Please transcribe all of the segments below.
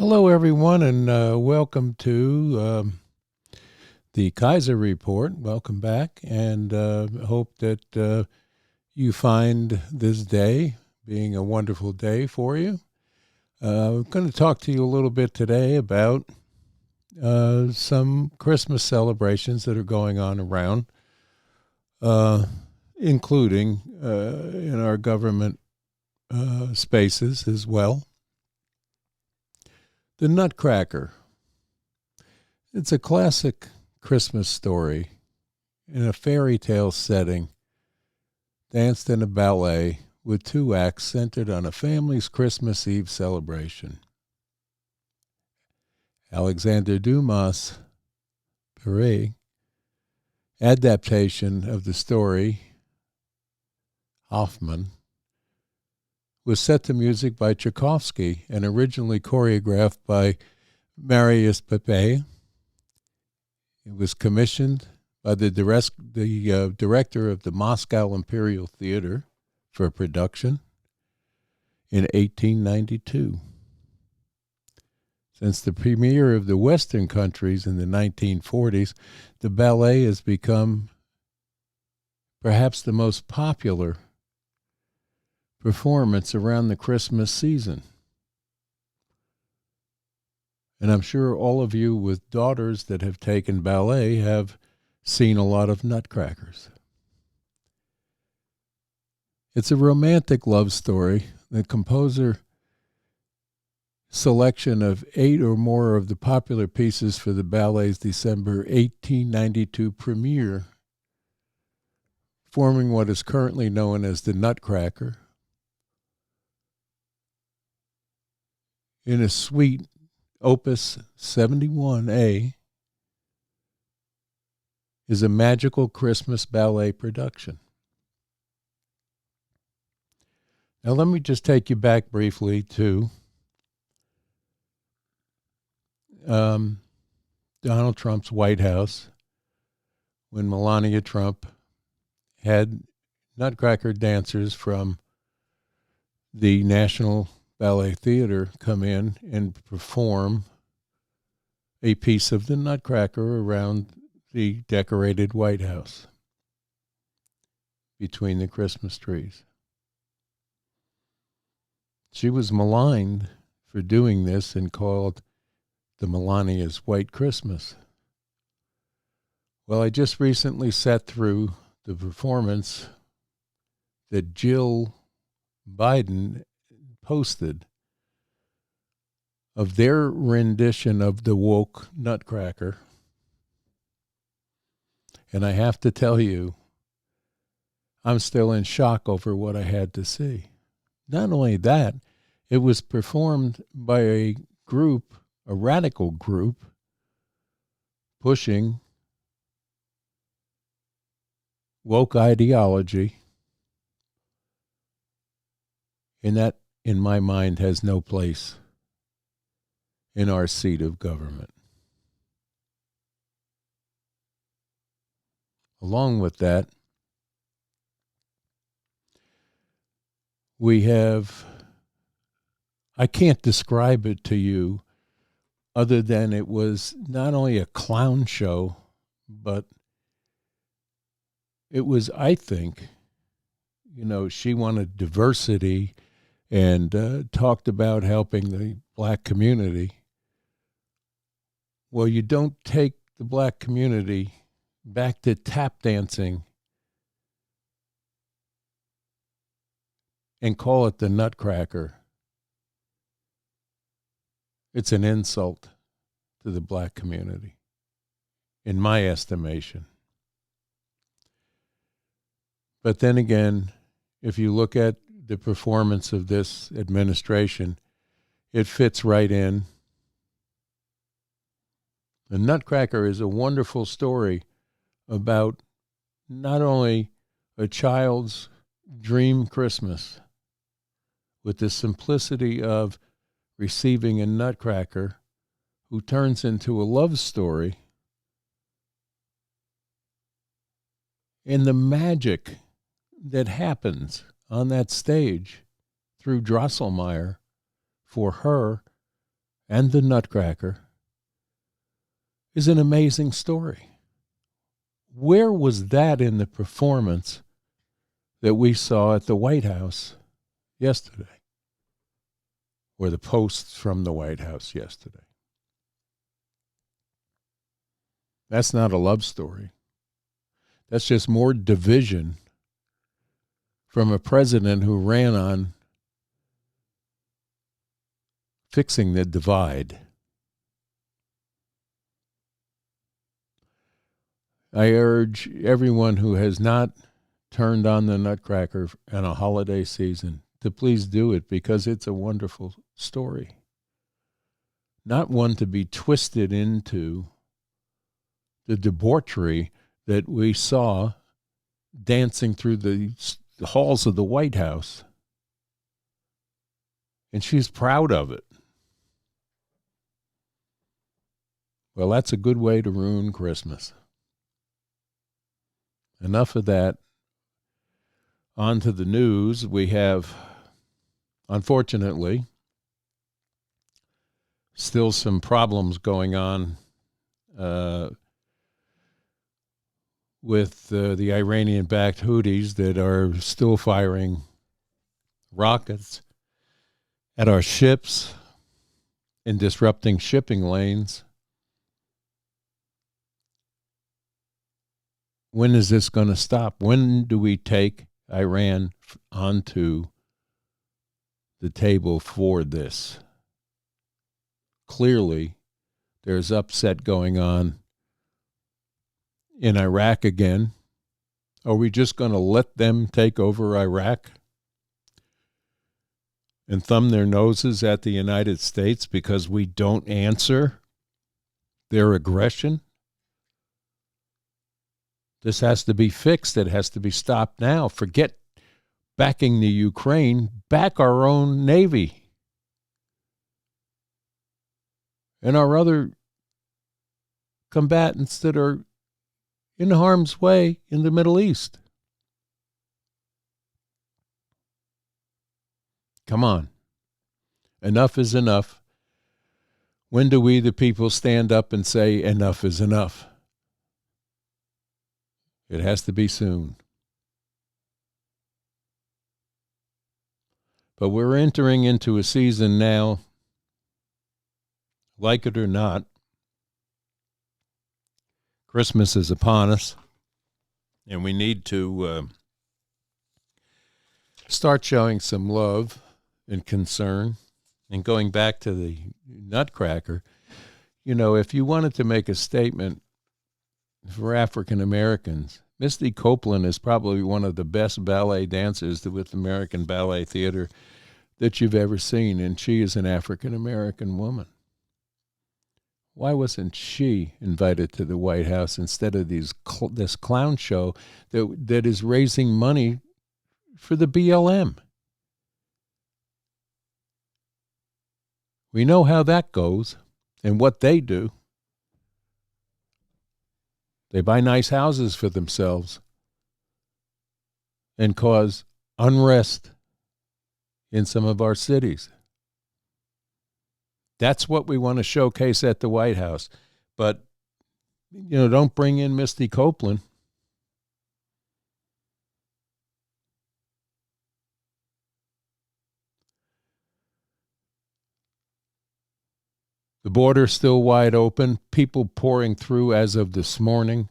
Hello, everyone, and welcome to the Kaiser Report. Welcome back, and hope that you find this day being a wonderful day for you. I'm going to talk to you a little bit today about some Christmas celebrations that are going on around, including in our government spaces as well. The Nutcracker. It's a classic Christmas story in a fairy tale setting, danced in a ballet with two acts centered on a family's Christmas Eve celebration. Alexander Dumas' Paris adaptation of the story, Hoffman, was set to music by Tchaikovsky and originally choreographed by Marius Pepe. It was commissioned by the director of the Moscow Imperial Theater for production in 1892. Since the premiere of the Western countries in the 1940s, the ballet has become perhaps the most popular performance around the Christmas season. And I'm sure all of you with daughters that have taken ballet have seen a lot of Nutcrackers. It's a romantic love story. The composer selection of 8 or more of the popular pieces for the ballet's December 1892 premiere, forming what is currently known as the Nutcracker. In a suite, Opus 71A is a magical Christmas ballet production. Now let me just take you back briefly to Donald Trump's White House when Melania Trump had Nutcracker dancers from the National Ballet Theater come in and perform a piece of the Nutcracker around the decorated White House between the Christmas trees. She was maligned for doing this and called the Melania's White Christmas. Well, I just recently sat through the performance that Jill Biden posted of their rendition of the woke Nutcracker. And I have to tell you, I'm still in shock over what I had to see. Not only that, it was performed by a group, a radical group, pushing woke ideology, and that, in my mind, has no place in our seat of government. Along with that, we have, I can't describe it to you other than it was not only a clown show, but it was, I think, she wanted diversity and talked about helping the black community. Well, you don't take the black community back to tap dancing and call it the Nutcracker. It's an insult to the black community, in my estimation. But then again, if you look at the performance of this administration, it fits right in. The Nutcracker is a wonderful story about not only a child's dream Christmas with the simplicity of receiving a Nutcracker who turns into a love story, and the magic that happens on that stage through Drosselmeyer for her and the Nutcracker is an amazing story. Where was that in the performance that we saw at the White House yesterday? Or the posts from the White House yesterday? That's not a love story. That's just more division from a president who ran on fixing the divide. I urge everyone who has not turned on the Nutcracker in a holiday season to please do it, because it's a wonderful story. Not one to be twisted into the debauchery that we saw dancing through the halls of the White House. And she's proud of it. Well, that's a good way to ruin Christmas. Enough of that. On to the news. We have, unfortunately, still some problems going on with the Iranian-backed Houthis that are still firing rockets at our ships and disrupting shipping lanes. When is this going to stop? When do we take Iran onto the table for this? Clearly, there's upset going on in Iraq again. Are we just going to let them take over Iraq and thumb their noses at the United States because we don't answer their aggression? This has to be fixed. It has to be stopped now. Forget backing the Ukraine. Back our own Navy and our other combatants that are in harm's way in the Middle East. Come on. Enough is enough. When do we, the people, stand up and say enough is enough? It has to be soon. But we're entering into a season now, like it or not. Christmas is upon us, and we need to start showing some love and concern. And going back to the Nutcracker, you know, if you wanted to make a statement for African Americans, Misty Copeland is probably one of the best ballet dancers with American Ballet Theater that you've ever seen, and she is an African American woman. Why wasn't she invited to the White House instead of this clown show that is raising money for the BLM? We know how that goes and what they do. They buy nice houses for themselves and cause unrest in some of our cities. That's what we want to showcase at the White House. But, you know, don't bring in Misty Copeland. The border's still wide open. People pouring through as of this morning.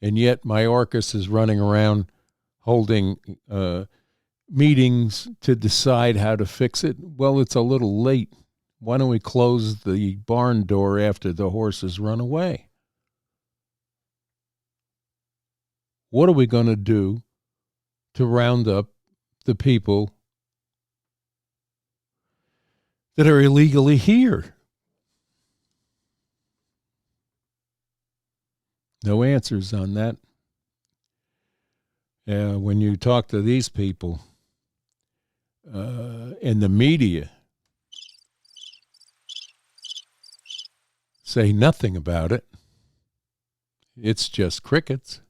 And yet Mayorkas is running around holding meetings to decide how to fix it. Well, it's a little late. Why don't we close the barn door after the horses run away? What are we going to do to round up the people that are illegally here? No answers on that. When you talk to these people and the media say nothing about it, it's just crickets.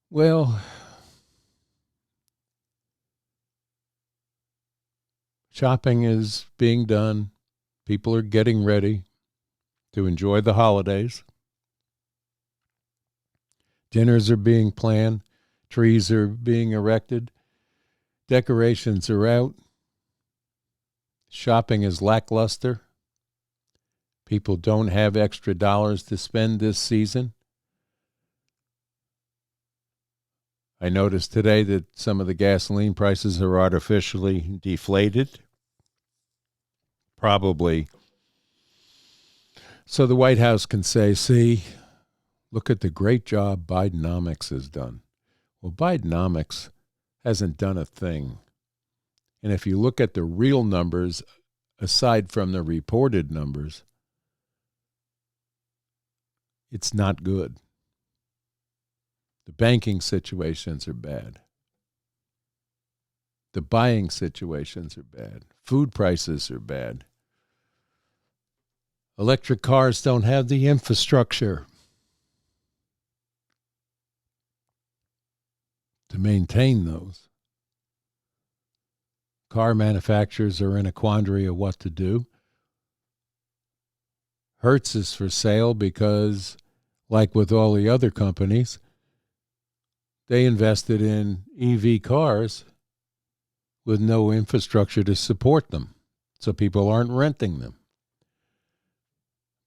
Well, Shopping is being done. People are getting ready to enjoy the holidays. Dinners are being planned. Trees are being erected. Decorations are out. Shopping is lackluster. People don't have extra dollars to spend this season. I noticed today that some of the gasoline prices are artificially deflated. Probably so the White House can say, see, look at the great job Bidenomics has done. Well, Bidenomics hasn't done a thing. And if you look at the real numbers, aside from the reported numbers, it's not good. The banking situations are bad. The buying situations are bad. Food prices are bad. Electric cars don't have the infrastructure to maintain those. Car manufacturers are in a quandary of what to do. Hertz is for sale because, like with all the other companies, they invested in EV cars with no infrastructure to support them, so people aren't renting them.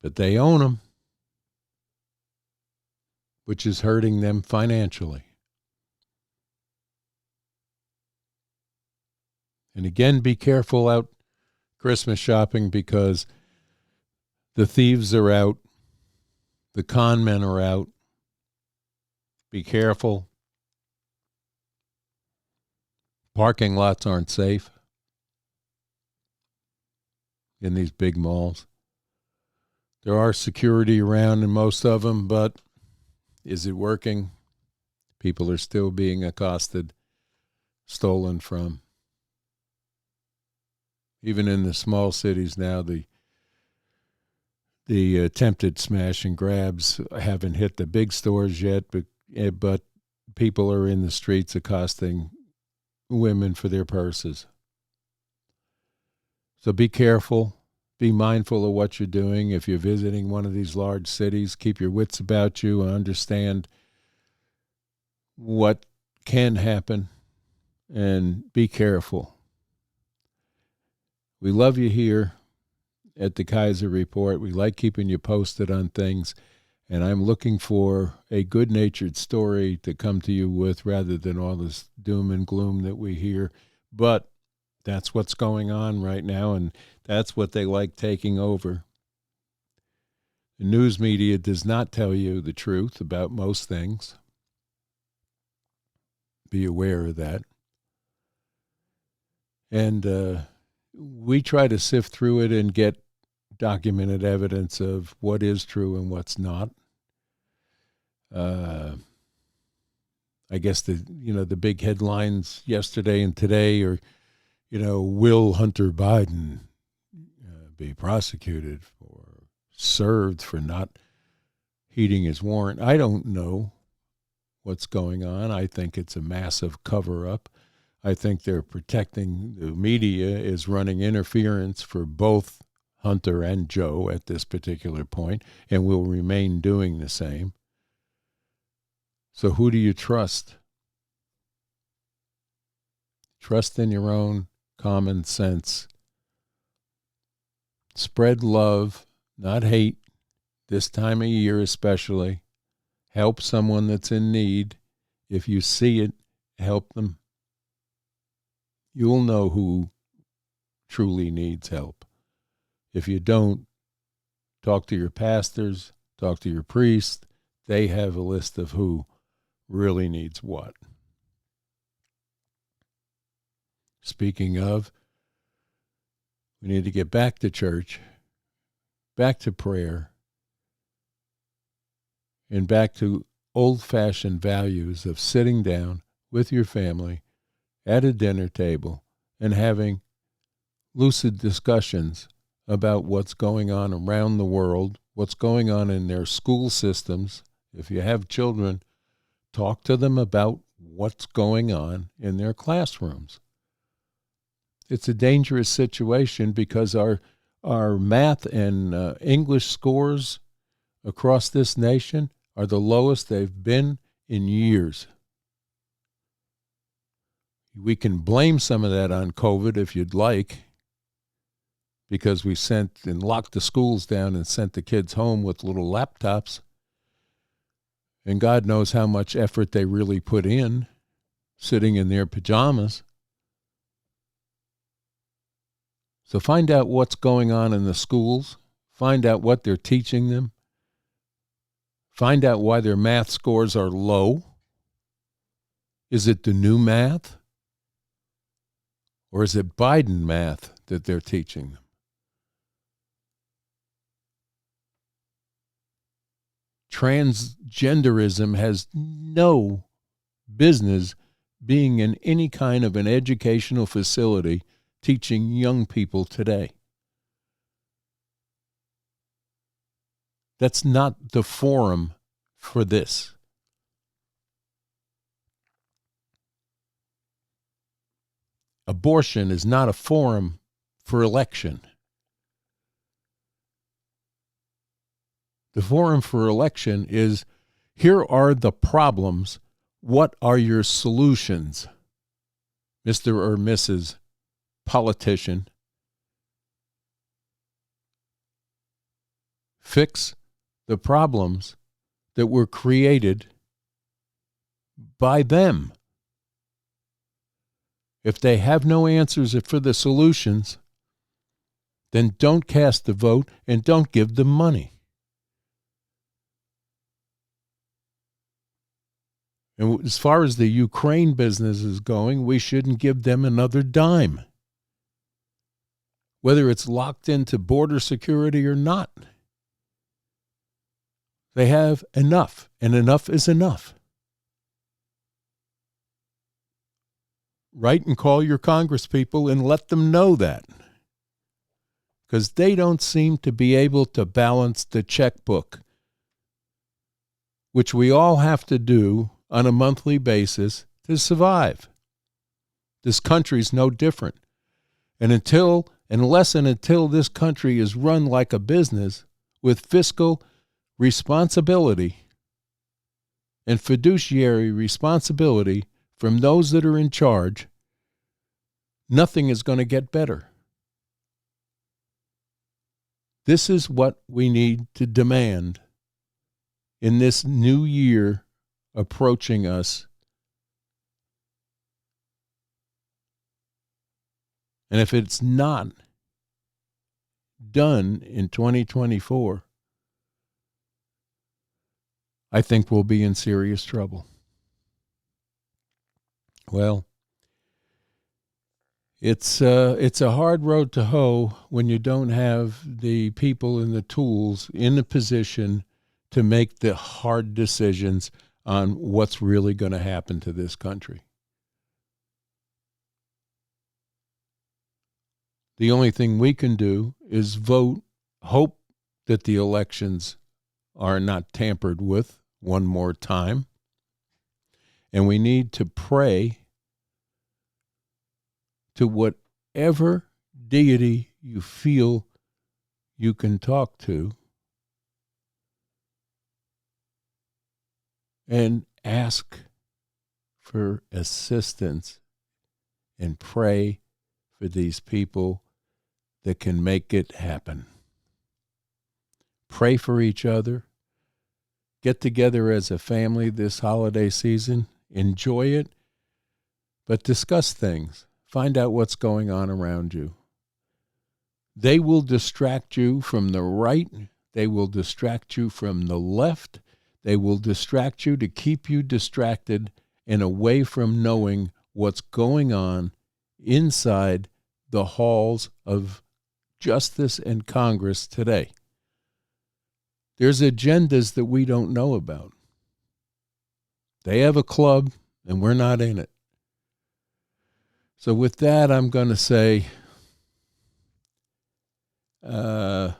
But they own them, which is hurting them financially. And again, be careful out Christmas shopping because the thieves are out. The con men are out. Be careful. Parking lots aren't safe in these big malls. There are security around in most of them, but is it working? People are still being accosted, stolen from. Even in the small cities now, the attempted smash and grabs haven't hit the big stores yet, but people are in the streets accosting women for their purses. So be careful. Be mindful of what you're doing. If you're visiting one of these large cities, keep your wits about you and understand what can happen and be careful. We love you here at the Kaiser Report. We like keeping you posted on things, and I'm looking for a good-natured story to come to you with rather than all this doom and gloom that we hear. But that's what's going on right now, and that's what they like taking over. The news media does not tell you the truth about most things. Be aware of that. And we try to sift through it and get documented evidence of what is true and what's not. I guess the big headlines yesterday and today are, will Hunter Biden be prosecuted or served for not heeding his warrant? I don't know what's going on. I think it's a massive cover-up. I think they're protecting, the media is running interference for both Hunter and Joe at this particular point, and will remain doing the same. So who do you trust? Trust in your own common sense. Spread love, not hate, this time of year especially. Help someone that's in need. If you see it, help them. You'll know who truly needs help. If you don't, talk to your pastors, talk to your priest. They have a list of who really needs what. Speaking of, we need to get back to church, back to prayer, and back to old-fashioned values of sitting down with your family at a dinner table and having lucid discussions about what's going on around the world, what's going on in their school systems. If you have children, talk to them about what's going on in their classrooms. It's a dangerous situation because our math and English scores across this nation are the lowest they've been in years. We can blame some of that on COVID if you'd like, because we sent and locked the schools down and sent the kids home with little laptops. And God knows how much effort they really put in, sitting in their pajamas. So find out what's going on in the schools. Find out what they're teaching them. Find out why their math scores are low. Is it the new math? Or is it Biden math that they're teaching them? Transgenderism has no business being in any kind of an educational facility teaching young people today. That's not the forum for this. Abortion is not a forum for election. The forum for election is, here are the problems. What are your solutions, Mr. or Mrs. Politician? Fix the problems that were created by them. If they have no answers for the solutions, then don't cast the vote and don't give them money. And as far as the Ukraine business is going, we shouldn't give them another dime, whether it's locked into border security or not. They have enough, and enough is enough. Write and call your congresspeople and let them know that, because they don't seem to be able to balance the checkbook, which we all have to do on a monthly basis to survive. This country's no different. And unless this country is run like a business with fiscal responsibility and fiduciary responsibility from those that are in charge, nothing is going to get better. This is what we need to demand in this new year approaching us. And if it's not done in 2024, I think we'll be in serious trouble. Well, it's a hard road to hoe when you don't have the people and the tools in the position to make the hard decisions on what's really going to happen to this country. The only thing we can do is vote, hope that the elections are not tampered with one more time. And we need to pray to whatever deity you feel you can talk to and ask for assistance and pray for these people that can make it happen. Pray for each other. Get together as a family this holiday season. Enjoy it, but discuss things. Find out what's going on around you. They will distract you from the right. They will distract you from the left. They will distract you to keep you distracted and away from knowing what's going on inside the halls of justice and Congress today. There's agendas that we don't know about. They have a club, and we're not in it. So with that, I'm going to say, I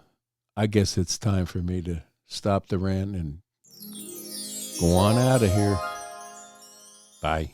guess it's time for me to stop the rant and go on out of here. Bye.